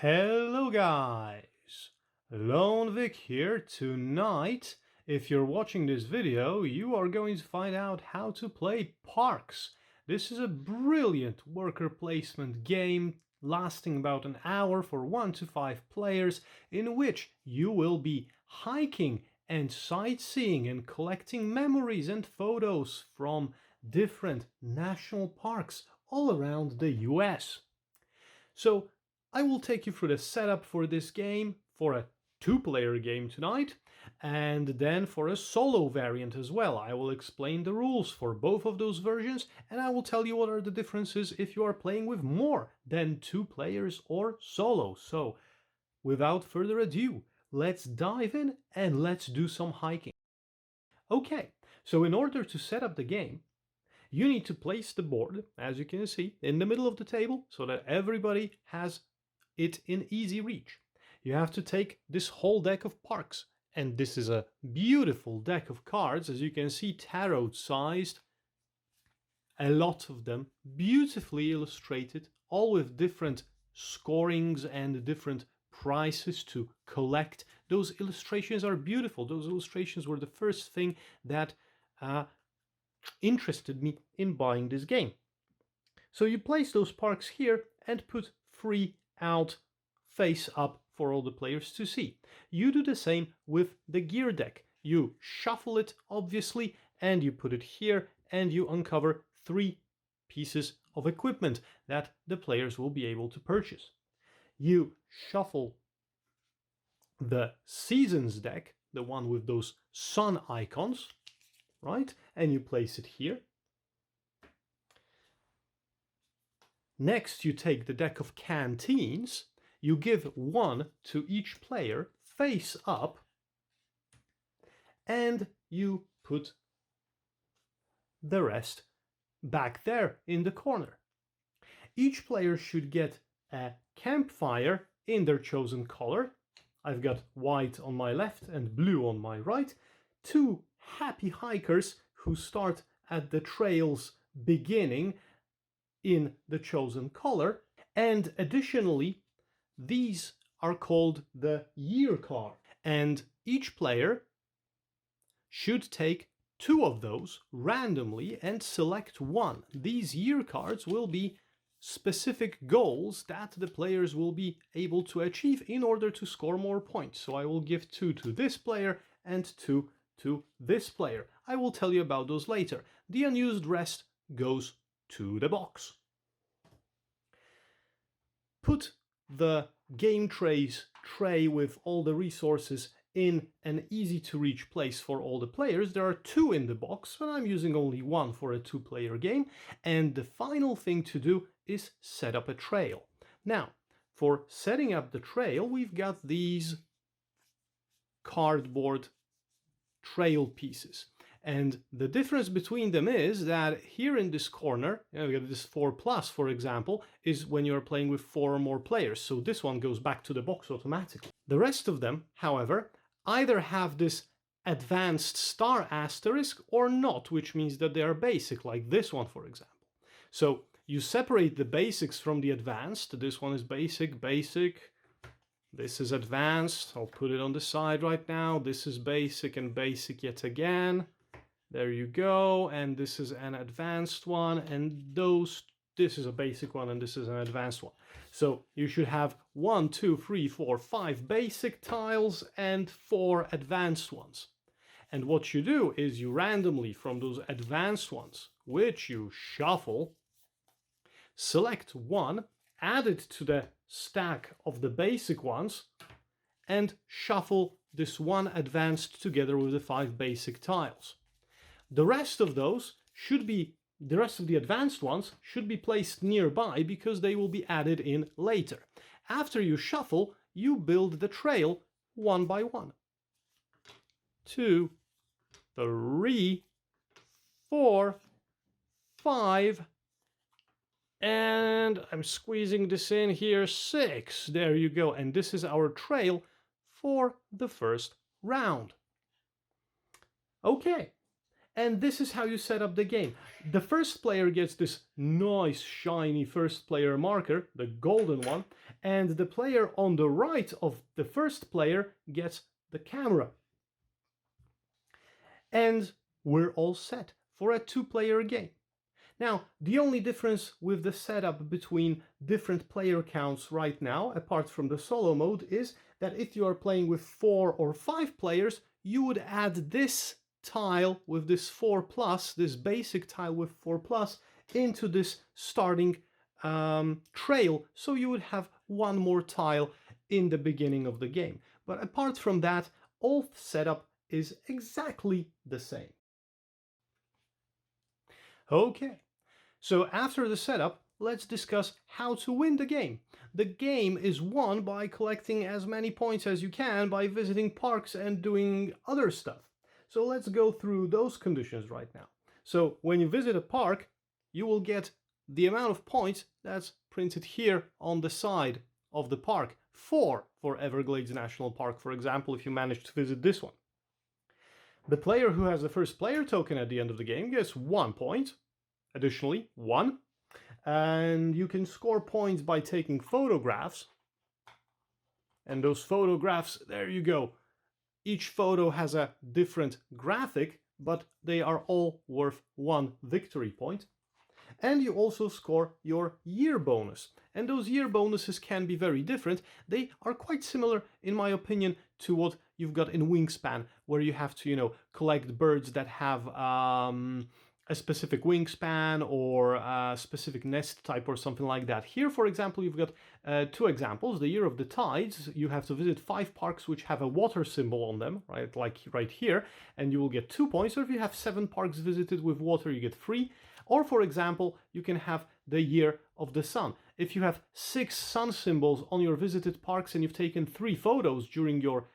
Hello guys, Lone Vic here. Tonight, if you're watching this video, you are going to find out how to play Parks. This is a brilliant worker placement game lasting about an hour for 1 to 5 players, in which you will be hiking and sightseeing and collecting memories and photos from different national parks all around the US. So I will take you through the setup for this game, for a two-player game tonight, and then for a solo variant as well. I will explain the rules for both of those versions, and I will tell you what are the differences if you are playing with more than 2 players or solo. So without further ado, let's dive in and let's do some hiking. Okay, so in order to set up the game, you need to place the board, as you can see, in the middle of the table so that everybody has it in easy reach. You have to take this whole deck of parks, and this is a beautiful deck of cards, as you can see, tarot sized, a lot of them, beautifully illustrated, all with different scorings and different prices to collect. Those illustrations are beautiful. Those illustrations were the first thing that interested me in buying this game. So you place those parks here and put 3 out face up for all the players to see. You do the same with the gear deck. You shuffle it, obviously, and you put it here, and you uncover 3 pieces of equipment that the players will be able to purchase. You shuffle the seasons deck, the one with those sun icons, right? And you place it here. Next, you take the deck of canteens, you give 1 to each player face up, and you put the rest back there in the corner. Each player should get a campfire in their chosen color. I've got white on my left and blue on my right. 2 happy hikers who start at the trail's beginning in the chosen color, and additionally these are called the year card, and each player should take 2 of those randomly and select 1. These year cards will be specific goals that the players will be able to achieve in order to score more points. So I will give 2 to this player and 2 to this player. I will tell you about those later. The unused rest goes to the box. Put the game tray with all the resources in an easy to reach place for all the players. There are 2 in the box, but I'm using only 1 for a 2-player game. And the final thing to do is set up a trail. Now, for setting up the trail, we've got these cardboard trail pieces. And the difference between them is that here in this corner, we got this 4+, for example, is when you're playing with 4 or more players. So this one goes back to the box automatically. The rest of them, however, either have this advanced star asterisk or not, which means that they are basic, like this one, for example. So you separate the basics from the advanced. This one is basic, basic. This is advanced. I'll put it on the side right now. This is basic and basic yet again. There you go. And this is an advanced one. And this is a basic one and this is an advanced one. So you should have 1, 2, 3, 4, 5 basic tiles and 4 advanced ones. And what you do is you randomly from those advanced ones, which you shuffle, select 1, add it to the stack of the basic ones, and shuffle this 1 advanced together with the 5 basic tiles. The rest of those the rest of the advanced ones should be placed nearby because they will be added in later. After you shuffle, you build the trail 1 by 1. 2, 3, 4, 5, and I'm squeezing this in here, 6. There you go. And this is our trail for the first round. Okay. And this is how you set up the game. The first player gets this nice shiny first player marker, the golden one, and the player on the right of the first player gets the camera. And we're all set for a two-player game. Now, the only difference with the setup between different player counts right now, apart from the solo mode, is that if you are playing with 4 or 5 players, you would add this tile with this 4+, this basic tile with 4+, into this starting trail, so you would have one more tile in the beginning of the game. But apart from that, all setup is exactly the same. Okay, so after the setup, let's discuss how to win the game. The game is won by collecting as many points as you can by visiting parks and doing other stuff. So let's go through those conditions right now. So when you visit a park, you will get the amount of points that's printed here on the side of the park. 4 for Everglades National Park, for example, if you manage to visit this one. The player who has the first player token at the end of the game gets 1 point. Additionally, 1. And you can score points by taking photographs. And those photographs, there you go. Each photo has a different graphic, but they are all worth 1 victory point. And you also score your year bonus. And those year bonuses can be very different. They are quite similar, in my opinion, to what you've got in Wingspan, where you have to, collect birds that have a specific wingspan or a specific nest type or something like that. Here, for example, you've got 2 examples. The Year of the Tides, you have to visit 5 parks which have a water symbol on them, right, like right here, and you will get 2 points. Or if you have 7 parks visited with water, you get 3. Or, for example, you can have the Year of the Sun. If you have 6 sun symbols on your visited parks and you've taken 3 photos during your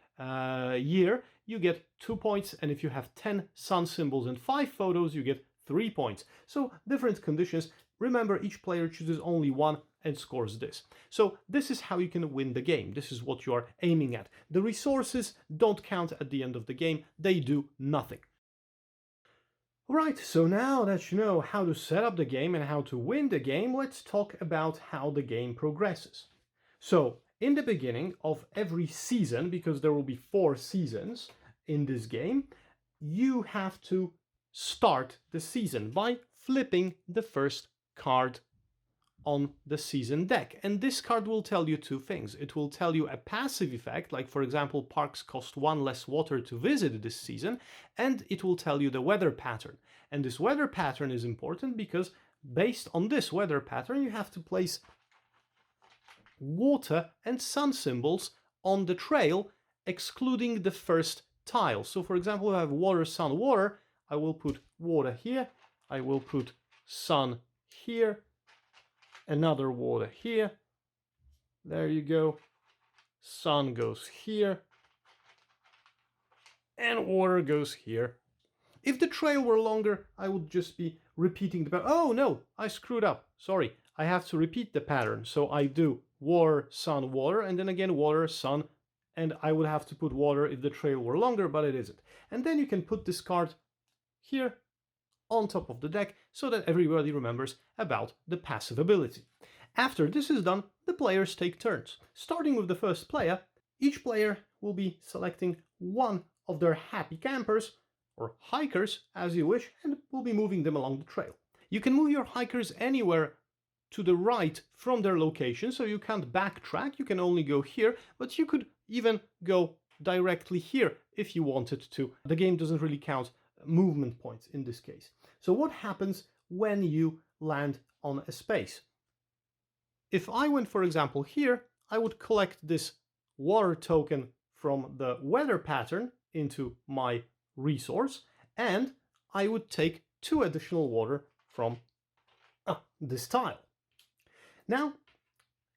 year, you get 2 points. And if you have 10 sun symbols and 5 photos, you get 3 points. So different conditions. Remember, each player chooses only one and scores this. So this is how you can win the game. This is what you are aiming at. The resources don't count at the end of the game. They do nothing. Right, so now that you know how to set up the game and how to win the game, let's talk about how the game progresses. So, in the beginning of every season, because there will be 4 seasons in this game, you have to start the season by flipping the first card on the season deck. And this card will tell you 2 things. It will tell you a passive effect, like for example, parks cost 1 less water to visit this season, and it will tell you the weather pattern. And this weather pattern is important because based on this weather pattern, you have to place water and sun symbols on the trail, excluding the first tile. So for example, I have water, sun, water. I will put water here. I will put sun here. Another water here. There you go. Sun goes here. And water goes here. If the trail were longer, I would just be repeating the pattern. Oh no, I screwed up. Sorry, I have to repeat the pattern. So I do water, sun, water, and then again water, sun, and I would have to put water if the trail were longer, but it isn't. And then you can put this card here on top of the deck so that everybody remembers about the passive ability. After this is done, the players take turns. Starting with the first player, each player will be selecting one of their happy campers, or hikers as you wish, and will be moving them along the trail. You can move your hikers anywhere to the right from their location, so you can't backtrack, you can only go here, but you could even go directly here if you wanted to. The game doesn't really count movement points in this case. So what happens when you land on a space? If I went, for example, here, I would collect this water token from the weather pattern into my resource, and I would take 2 additional water from this tile. Now,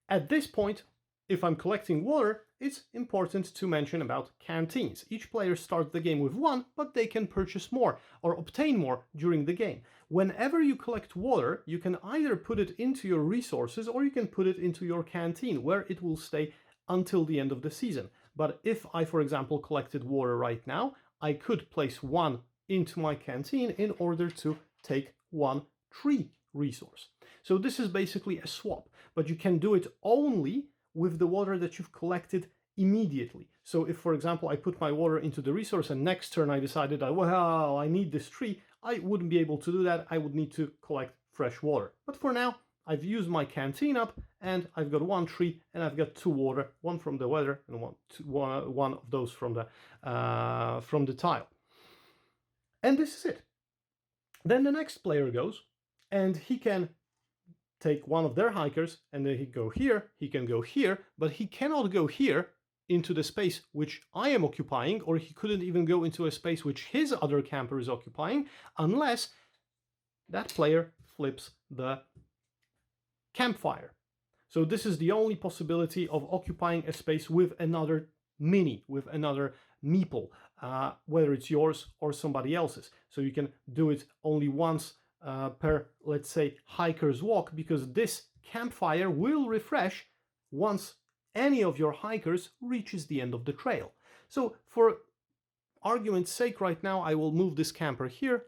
at this point, if I'm collecting water, it's important to mention about canteens. Each player starts the game with 1, but they can purchase more or obtain more during the game. Whenever you collect water, you can either put it into your resources or you can put it into your canteen, where it will stay until the end of the season. But if I, for example, collected water right now, I could place 1 into my canteen in order to take one tree resource. So this is basically a swap, but you can do it only with the water that you've collected immediately. So if, for example, I put my water into the resource and next turn I decided that, well, I need this tree, I wouldn't be able to do that. I would need to collect fresh water. But for now, I've used my canteen up and I've got one tree and I've got 2 water, one from the weather and one of those from the tile. And this is it. Then the next player goes and he can take one of their hikers and then he can go here, but he cannot go here into the space which I am occupying, or he couldn't even go into a space which his other camper is occupying, unless that player flips the campfire. So this is the only possibility of occupying a space with another with another meeple, whether it's yours or somebody else's. So you can do it only once per, let's say, hiker's walk, because this campfire will refresh once any of your hikers reaches the end of the trail. So for argument's sake right now, I will move this camper here.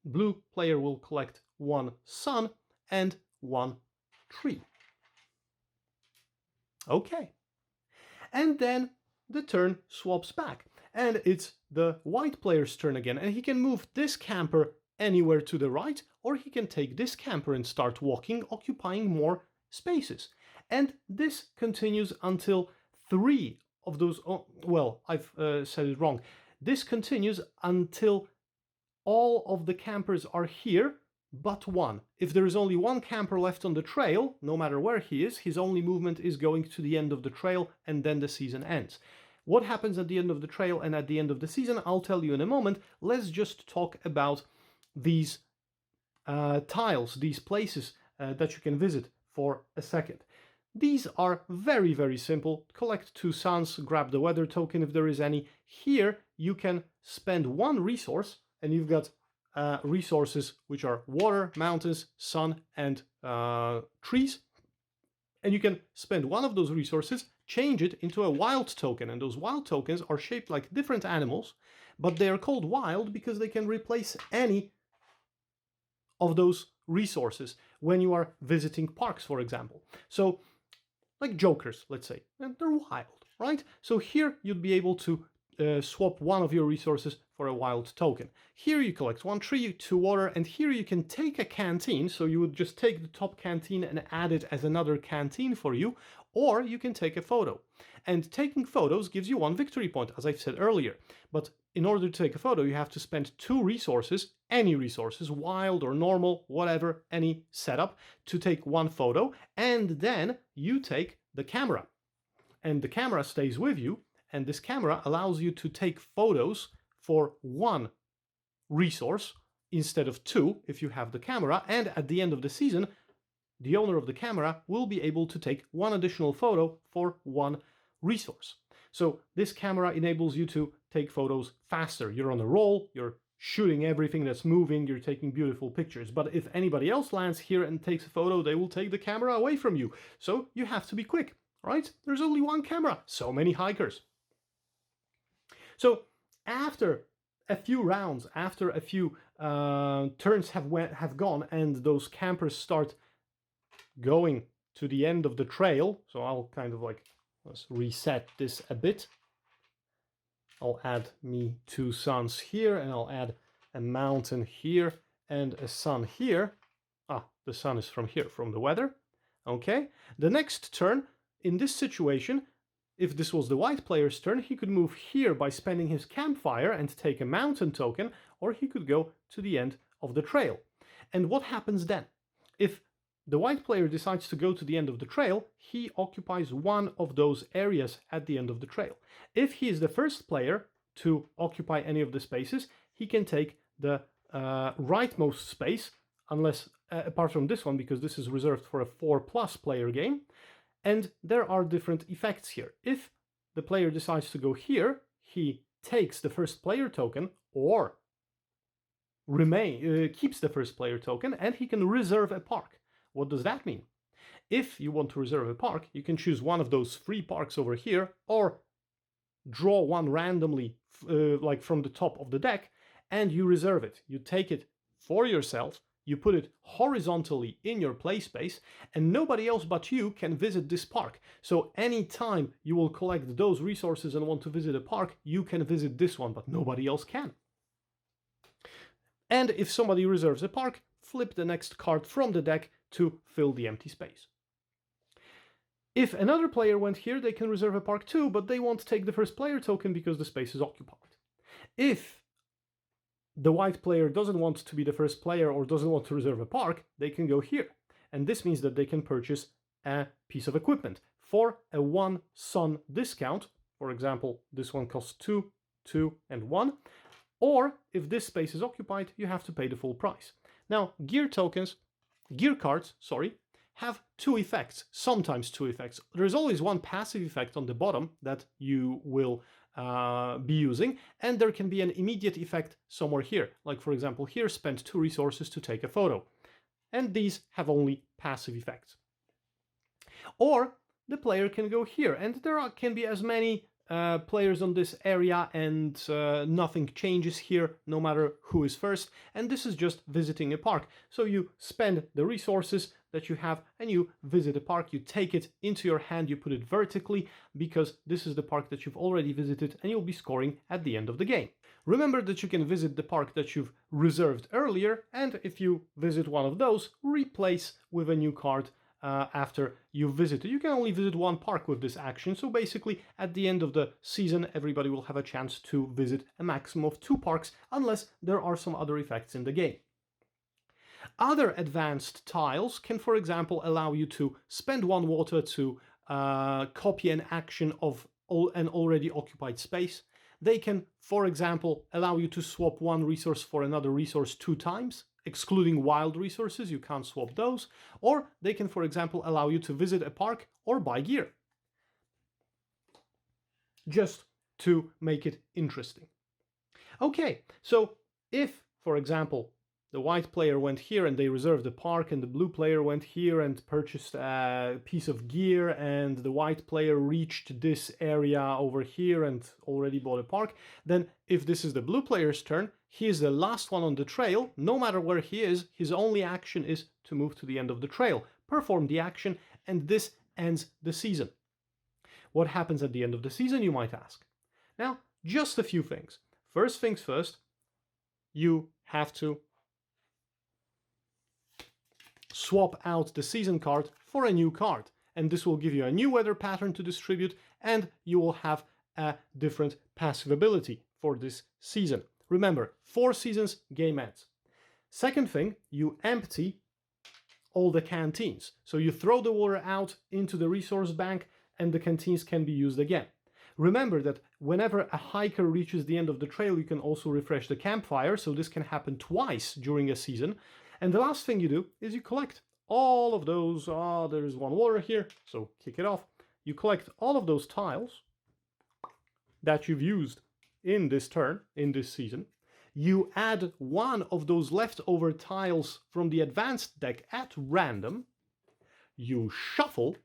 Blue player will collect 1 sun and 1 tree. Okay. And then the turn swaps back. And it's the white player's turn again. And he can move this camper anywhere to the right, or he can take this camper and start walking, occupying more spaces. And this continues until 3 of those... Oh, well, I've said it wrong. This continues until all of the campers are here, but 1. If there is only 1 camper left on the trail, no matter where he is, his only movement is going to the end of the trail, and then the season ends. What happens at the end of the trail and at the end of the season, I'll tell you in a moment. Let's just talk about these tiles, these places that you can visit for a second. These are very, very simple. Collect 2 suns, grab the weather token if there is any. Here you can spend 1 resource, and you've got resources which are water, mountains, sun, and trees. And you can spend 1 of those resources, change it into a wild token. And those wild tokens are shaped like different animals, but they are called wild because they can replace any of those resources when you are visiting parks, for example. So, like jokers, let's say, and they're wild, right? So here you'd be able to swap 1 of your resources for a wild token. Here you collect 1 tree, 2 water, and here you can take a canteen, so you would just take the top canteen and add it as another canteen for you, or you can take a photo. And taking photos gives you 1 victory point, as I've said earlier. But in order to take a photo, you have to spend 2 resources, any resources, wild or normal, whatever, any setup, to take 1 photo, and then you take the camera. And the camera stays with you, and this camera allows you to take photos for 1 resource instead of 2 if you have the camera, and at the end of the season, the owner of the camera will be able to take 1 additional photo for 1 resource. So this camera enables you to take photos faster. You're on a roll, you're shooting everything that's moving, you're taking beautiful pictures. But if anybody else lands here and takes a photo, they will take the camera away from you. So you have to be quick, right? There's only 1 camera, so many hikers. So after a few rounds, after a few turns have gone, and those campers start going to the end of the trail, so I'll kind of like, let's reset this a bit. I'll add me 2 suns here, and I'll add a mountain here and a sun here. Ah, the sun is from here, from the weather. Okay, the next turn, in this situation, if this was the white player's turn, he could move here by spending his campfire and take a mountain token, or he could go to the end of the trail. And what happens then? If the white player decides to go to the end of the trail, he occupies 1 of those areas at the end of the trail. If he is the first player to occupy any of the spaces, he can take the rightmost space, unless apart from this one, because this is reserved for a 4+ player game. And there are different effects here. If the player decides to go here, he takes the first player token, or keeps the first player token, and he can reserve a park. What does that mean? If you want to reserve a park, you can choose 1 of those free parks over here, or draw 1 randomly, like from the top of the deck, and you reserve it. You take it for yourself, you put it horizontally in your play space, and nobody else but you can visit this park. So anytime you will collect those resources and want to visit a park, you can visit this one, but nobody else can. And if somebody reserves a park, flip the next card from the deck to fill the empty space. If another player went here, they can reserve a park too, but they won't take the first player token because the space is occupied. If the white player doesn't want to be the first player or doesn't want to reserve a park, they can go here. And this means that they can purchase a piece of equipment for a 1 sun discount. For example, this one costs 2, 2, and 1. Or if this space is occupied, you have to pay the full price. Now, gear cards, have two effects, sometimes two effects. There's always one passive effect on the bottom that you will be using, and there can be an immediate effect somewhere here. Like for example, here, spend 2 resources to take a photo. And these have only passive effects. Or the player can go here, and there can be as many players on this area, and nothing changes here no matter who is first, and this is just visiting a park. So you spend the resources that you have and you visit a park, you take it into your hand, you put it vertically because this is the park that you've already visited and you'll be scoring at the end of the game. Remember that you can visit the park that you've reserved earlier, and if you visit one of those, replace with a new card after you visited. You can only visit one park with this action, so basically at the end of the season everybody will have a chance to visit a maximum of 2 parks unless there are some other effects in the game. Other advanced tiles can, for example, allow you to spend 1 water to copy an action of an already occupied space. They can, for example, allow you to swap 1 resource for another resource 2 times, excluding wild resources, you can't swap those. Or they can, for example, allow you to visit a park or buy gear, just to make it interesting. Okay, so if, for example, the white player went here and they reserved the park, and the blue player went here and purchased a piece of gear, and the white player reached this area over here and already bought a park, then if this is the blue player's turn, he is the last one on the trail. No matter where he is, his only action is to move to the end of the trail, perform the action, and this ends the season. What happens at the end of the season, you might ask? Now, just a few things. First things first, you have to swap out the season card for a new card, and this will give you a new weather pattern to distribute, and you will have a different passive ability for this season. Remember, 4 seasons, game ends. Second thing, you empty all the canteens. So you throw the water out into the resource bank and the canteens can be used again. Remember that whenever a hiker reaches the end of the trail, you can also refresh the campfire, so this can happen twice during a season. And the last thing you do is you collect all of those, there's 1 water here, so kick it off. You collect all of those tiles that you've used in this turn, in this season. You add 1 of those leftover tiles from the advanced deck at random. You shuffle.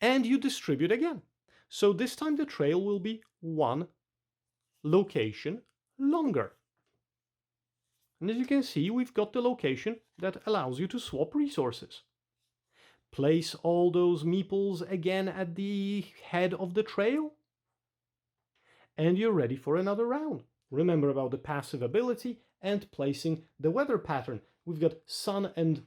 And you distribute again. So this time the trail will be 1 location longer. And as you can see, we've got the location that allows you to swap resources. Place all those meeples again at the head of the trail. And you're ready for another round. Remember about the passive ability and placing the weather pattern. We've got sun and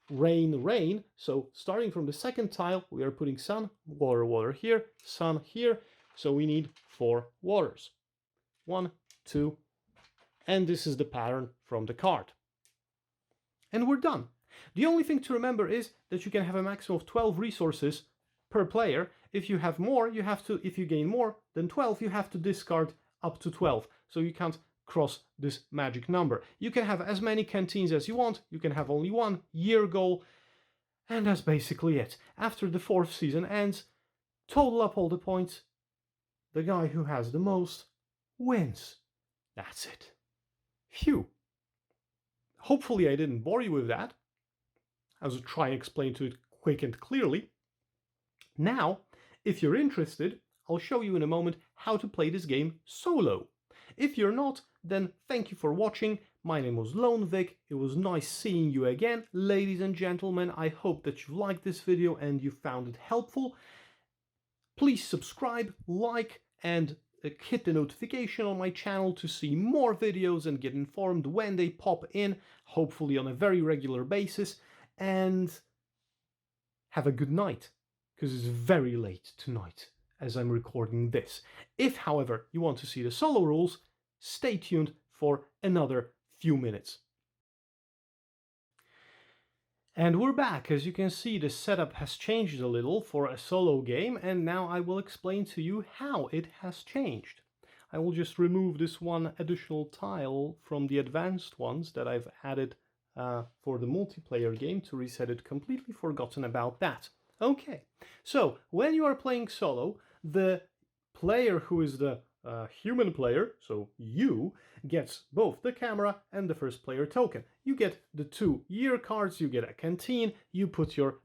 rain, rain. So starting from the second tile, we are putting sun, water, water here, sun here. So we need 4 waters. 1, 2, and this is the pattern from the card. And we're done. The only thing to remember is that you can have a maximum of 12 resources per player. If you have more, you have to, if you gain more than 12, you have to discard up to 12. So you can't cross this magic number. You can have as many canteens as you want. You can have only 1 year goal. And that's basically it. After the 4th season ends, total up all the points. The guy who has the most wins. That's it. Phew. Hopefully I didn't bore you with that. I will try and explain to it quick and clearly. Now, if you're interested, I'll show you in a moment how to play this game solo. If you're not, then thank you for watching. My name was Lone Vic. It was nice seeing you again, ladies and gentlemen. I hope that you liked this video and you found it helpful. Please subscribe, like, and hit the notification on my channel to see more videos and get informed when they pop in, hopefully on a very regular basis. And have a good night, because it's very late tonight as I'm recording this. If, however, you want to see the solo rules, stay tuned for another few minutes. And we're back. As you can see, the setup has changed a little for a solo game, and now I will explain to you how it has changed. I will just remove this one additional tile from the advanced ones that I've added for the multiplayer game to reset it. Completely forgotten about that. Okay, so when you are playing solo, the player who is the human player, so you, gets both the camera and the first player token. You get the 2 year cards, you get a canteen, you put your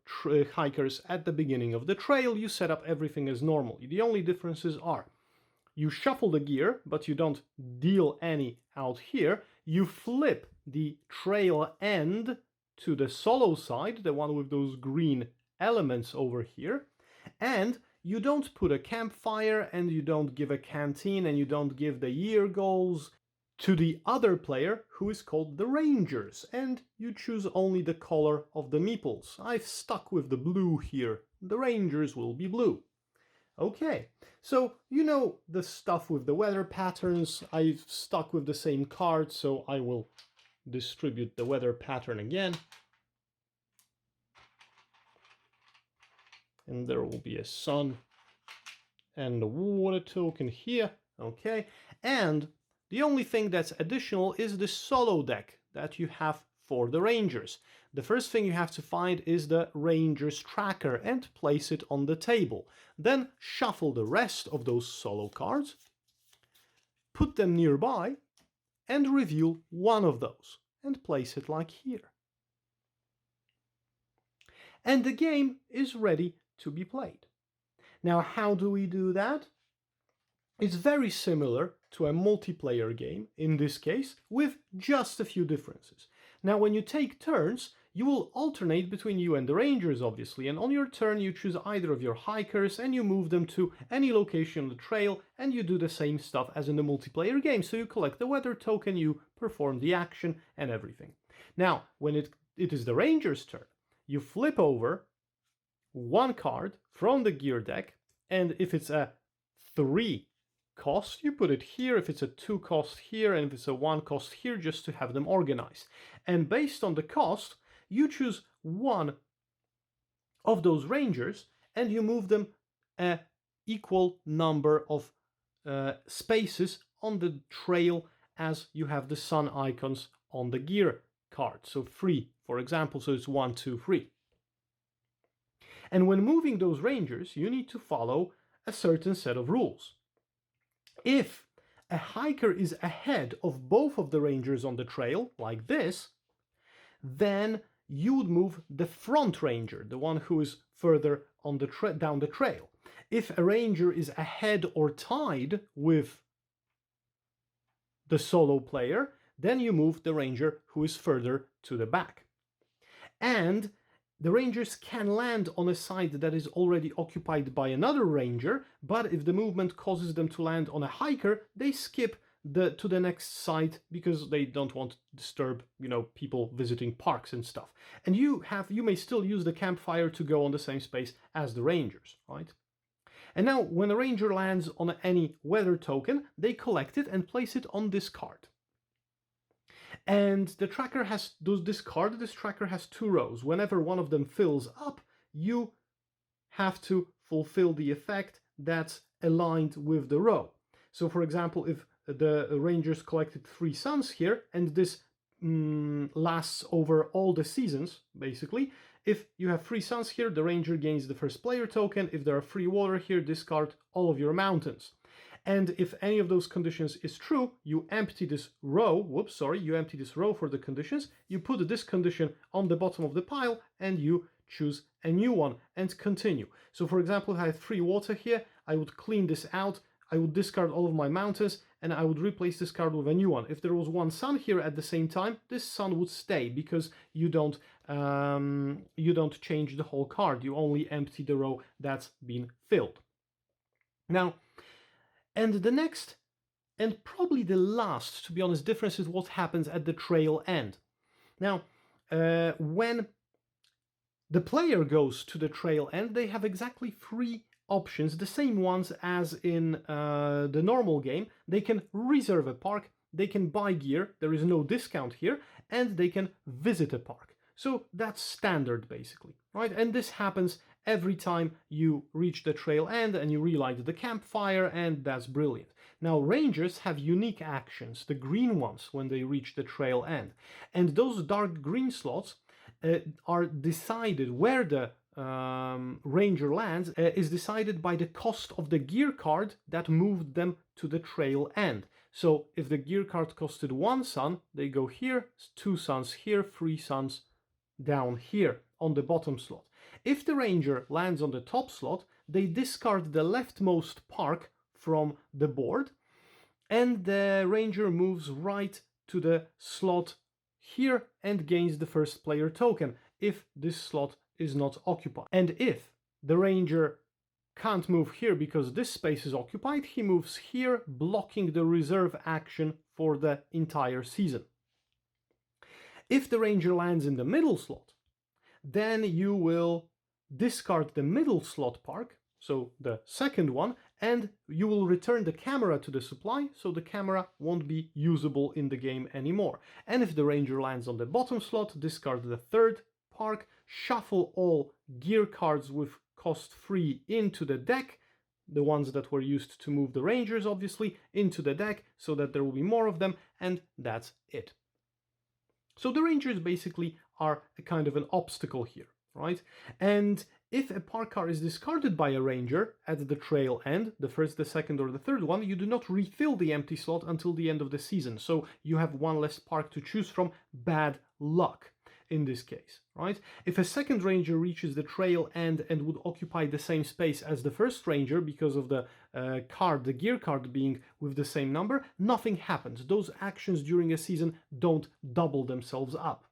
hikers at the beginning of the trail, you set up everything as normal. The only differences are you shuffle the gear, but you don't deal any out here. You flip the trail end to the solo side, the one with those green elements over here, and you don't put a campfire, and you don't give a canteen, and you don't give the year goals to the other player, who is called the Rangers, and you choose only the color of the meeples. I've stuck with the blue here. The Rangers will be blue. Okay, so you know the stuff with the weather patterns. I've stuck with the same card, so I will distribute the weather pattern again. And there will be a sun and a water token here. Okay, and the only thing that's additional is the solo deck that you have for the Rangers. The first thing you have to find is the Rangers tracker and place it on the table. Then shuffle the rest of those solo cards, put them nearby, and reveal one of those and place it like here. And the game is ready to be played. Now, how do we do that? It's very similar to a multiplayer game, in this case, with just a few differences. Now, when you take turns, you will alternate between you and the Rangers, obviously, and on your turn you choose either of your hikers and you move them to any location on the trail, and you do the same stuff as in the multiplayer game. So you collect the weather token, you perform the action and everything. Now, when it is the Rangers' turn, you flip over one card from the gear deck, and if it's a 3 cost, you put it here. If it's a 2 cost here, and if it's a 1 cost here, just to have them organized. And based on the cost, you choose one of those Rangers and you move them an equal number of spaces on the trail as you have the sun icons on the gear card. So 3, for example, so it's 1, 2, 3. And when moving those Rangers, you need to follow a certain set of rules. If a hiker is ahead of both of the Rangers on the trail, like this, then you would move the front Ranger, the one who is further on the down the trail. If a Ranger is ahead or tied with the solo player, then you move the Ranger who is further to the back. And the Rangers can land on a side that is already occupied by another Ranger, but if the movement causes them to land on a hiker, they skip to the next side because they don't want to disturb, people visiting parks and stuff. And you may still use the campfire to go on the same space as the Rangers, right? And now when a Ranger lands on any weather token, they collect it and place it on this card. And the tracker has this tracker has 2 rows. Whenever one of them fills up, you have to fulfill the effect that's aligned with the row. So for example, if the Rangers collected 3 suns here, and this lasts over all the seasons, basically. If you have 3 suns here, the Ranger gains the first player token. If there are 3 water here, discard all of your mountains. And if any of those conditions is true, you empty this row, you empty this row for the conditions, you put this condition on the bottom of the pile, and you choose a new one and continue. So for example, if I have 3 water here, I would clean this out, I would discard all of my mountains, and I would replace this card with a new one. If there was one sun here at the same time, this sun would stay because you don't change the whole card. You only empty the row that's been filled. Now, and the next, and probably the last, to be honest, difference is what happens at the trail end. Now, when the player goes to the trail end, they have exactly 3 options, the same ones as in the normal game. They can reserve a park, they can buy gear, there is no discount here, and they can visit a park. So that's standard basically, right? And this happens every time you reach the trail end and you relight the campfire, and that's brilliant. Now, rangers have unique actions, the green ones, when they reach the trail end. And those dark green slots are decided, where the ranger lands is decided by the cost of the gear card that moved them to the trail end. So if the gear card costed 1 sun, they go here, 2 suns here, 3 suns down here on the bottom slot. If the ranger lands on the top slot, they discard the leftmost park from the board, and the ranger moves right to the slot here and gains the first player token if this slot is not occupied. And if the ranger can't move here because this space is occupied, he moves here, blocking the reserve action for the entire season. If the ranger lands in the middle slot, then you will discard the middle slot park, so the second one, and you will return the camera to the supply, so the camera won't be usable in the game anymore. And if the ranger lands on the bottom slot, discard the third park, shuffle all gear cards with cost 3 into the deck, the ones that were used to move the rangers obviously, into the deck so that there will be more of them, and that's it. So the rangers basically are a kind of an obstacle here, right? And if a park card is discarded by a ranger at the trail end, the first, the second, or the third one, you do not refill the empty slot until the end of the season. So you have 1 less park to choose from. Bad luck in this case, right? If a second ranger reaches the trail end and would occupy the same space as the first ranger because of the card, the gear card being with the same number, nothing happens. Those actions during a season don't double themselves up.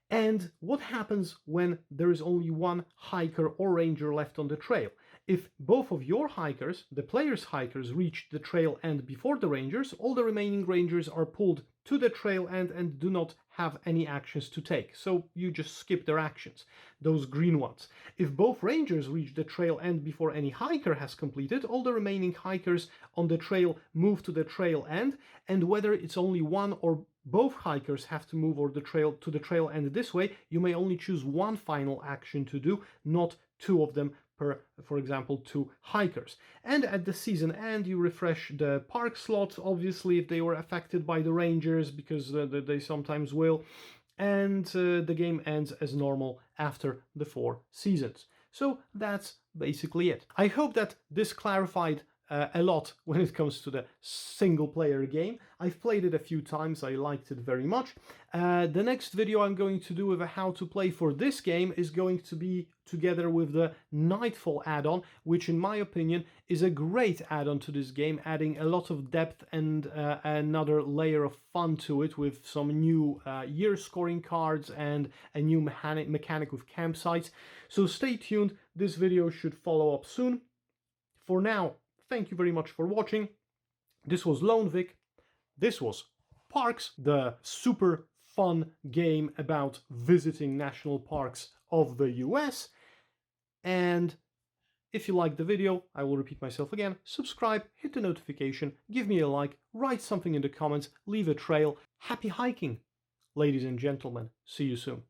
And what happens when there is only 1 hiker or ranger left on the trail? If both of your hikers, the player's hikers, reach the trail end before the rangers, all the remaining rangers are pulled to the trail end and do not have any actions to take. So you just skip their actions, those green ones. If both rangers reach the trail end before any hiker has completed, all the remaining hikers on the trail move to the trail end, and whether it's only 1 or both hikers have to move to the trail end this way, you may only choose 1 final action to do, not 2 of them per, for example, 2 hikers. And at the season end, you refresh the park slots, obviously, if they were affected by the rangers, because they sometimes will, and the game ends as normal after the 4 seasons. So that's basically it. I hope that this clarified a lot when it comes to the single player game. I've played it a few times, I liked it very much. The next video I'm going to do with a how to play for this game is going to be together with the Nightfall add-on, which in my opinion is a great add-on to this game, adding a lot of depth and another layer of fun to it with some new year scoring cards and a new mechanic with campsites. So stay tuned, this video should follow up soon. For now, thank you very much for watching. This was Lone Vic. This was Parks, the super fun game about visiting national parks of the US. And if you liked the video, I will repeat myself again, subscribe, hit the notification, give me a like, write something in the comments, leave a trail. Happy hiking, ladies and gentlemen. See you soon.